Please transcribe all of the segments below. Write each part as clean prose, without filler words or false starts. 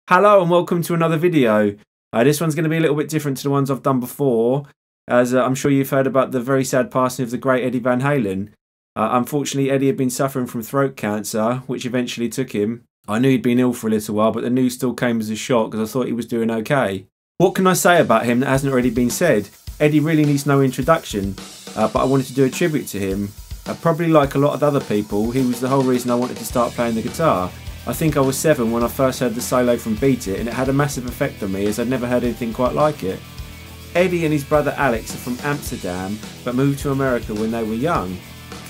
Hello and welcome to another video. This one's going to be a little bit different to the ones I've done before, as I'm sure you've heard about the very sad passing of the great Eddie Van Halen. Unfortunately, Eddie had been suffering from throat cancer, which eventually took him. I knew he'd been ill for a little while, but the news still came as a shock because I thought he was doing okay. What can I say about him that hasn't already been said? Eddie really needs no introduction, but I wanted to do a tribute to him. Probably like a lot of other people, he was the whole reason I wanted to start playing the guitar. I think I was 7 when I first heard the solo from Beat It, and it had a massive effect on me as I'd never heard anything quite like it. Eddie and his brother Alex are from Amsterdam but moved to America when they were young.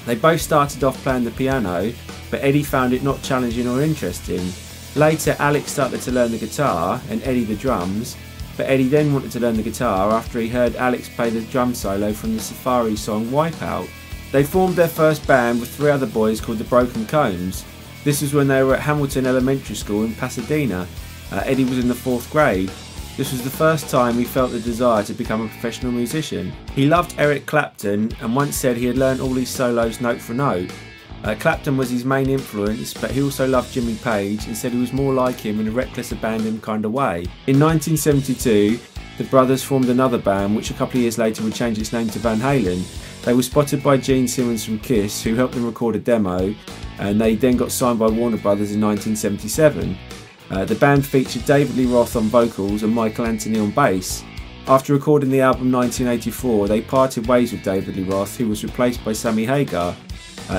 They both started off playing the piano, but Eddie found it not challenging or interesting. Later Alex started to learn the guitar and Eddie the drums, but Eddie then wanted to learn the guitar after he heard Alex play the drum solo from the Safari song Wipeout. They formed their first band with 3 other boys called the Broken Cones. This was when they were at Hamilton Elementary School in Pasadena. Eddie was in the 4th grade. This was the first time he felt the desire to become a professional musician. He loved Eric Clapton and once said he had learned all his solos note for note. Clapton was his main influence, but he also loved Jimmy Page and said he was more like him in a reckless abandon kind of way. In 1972, the brothers formed another band which a couple of years later would change its name to Van Halen. They were spotted by Gene Simmons from Kiss, who helped them record a demo, and they then got signed by Warner Brothers in 1977. The band featured David Lee Roth on vocals and Michael Anthony on bass. After recording the album 1984, they parted ways with David Lee Roth, who was replaced by Sammy Hagar.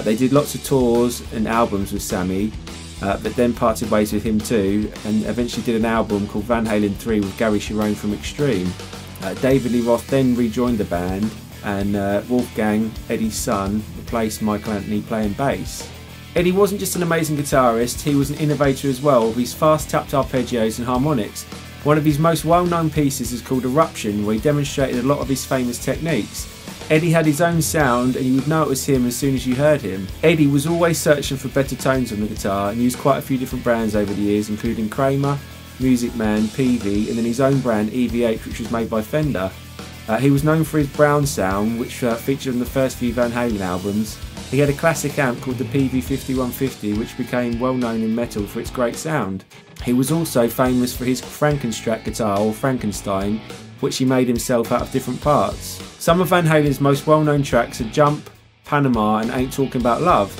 They did lots of tours and albums with Sammy, but then parted ways with him too, and eventually did an album called Van Halen 3 with Gary Cherone from Extreme. David Lee Roth then rejoined the band, and Wolfgang, Eddie's son, replaced Michael Anthony playing bass. Eddie wasn't just an amazing guitarist, he was an innovator as well, with his fast tapped arpeggios and harmonics. One of his most well-known pieces is called Eruption, where he demonstrated a lot of his famous techniques. Eddie had his own sound and you would know it was him as soon as you heard him. Eddie was always searching for better tones on the guitar and used quite a few different brands over the years, including Kramer, Music Man, PV, and then his own brand EVH, which was made by Fender. He was known for his brown sound, which featured on the first few Van Halen albums. He had a classic amp called the PV5150, which became well known in metal for its great sound. He was also famous for his Frankenstrat guitar, or Frankenstein, which he made himself out of different parts. Some of Van Halen's most well known tracks are Jump, Panama and Ain't Talking About Love.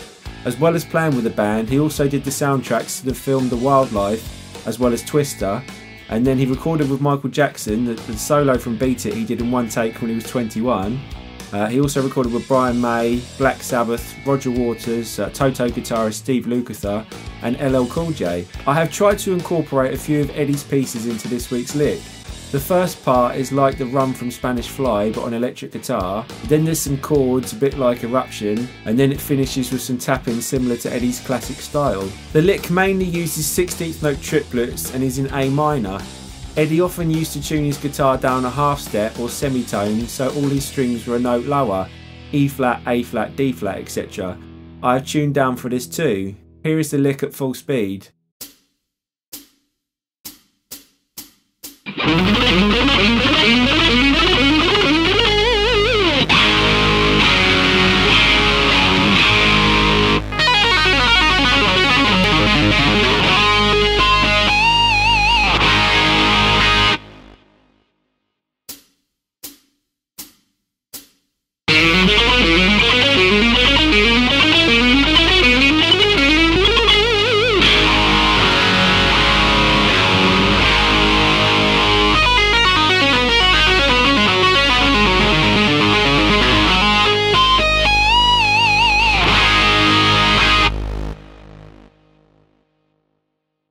As well as playing with the band, he also did the soundtracks to the film The Wildlife, as well as Twister. And then he recorded with Michael Jackson the solo from Beat It he did in one take when he was 21. He also recorded with Brian May, Black Sabbath, Roger Waters, Toto guitarist Steve Lukather and LL Cool J. I have tried to incorporate a few of Eddie's pieces into this week's lick. The first part is like the Run from Spanish Fly but on electric guitar, then there's some chords a bit like Eruption, and then it finishes with some tapping similar to Eddie's classic style. The lick mainly uses 16th note triplets and is in A minor. Eddie often used to tune his guitar down a half step or semitone so all his strings were a note lower, E flat, A flat, D flat, etc. I have tuned down for this too. Here is the lick at full speed.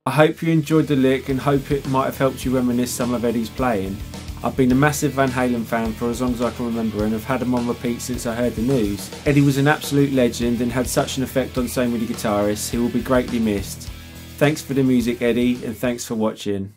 I hope you enjoyed the lick and hope it might have helped you reminisce some of Eddie's playing. I've been a massive Van Halen fan for as long as I can remember and have had him on repeat since I heard the news. Eddie was an absolute legend and had such an effect on so many guitarists. He will be greatly missed. Thanks for the music, Eddie, and thanks for watching.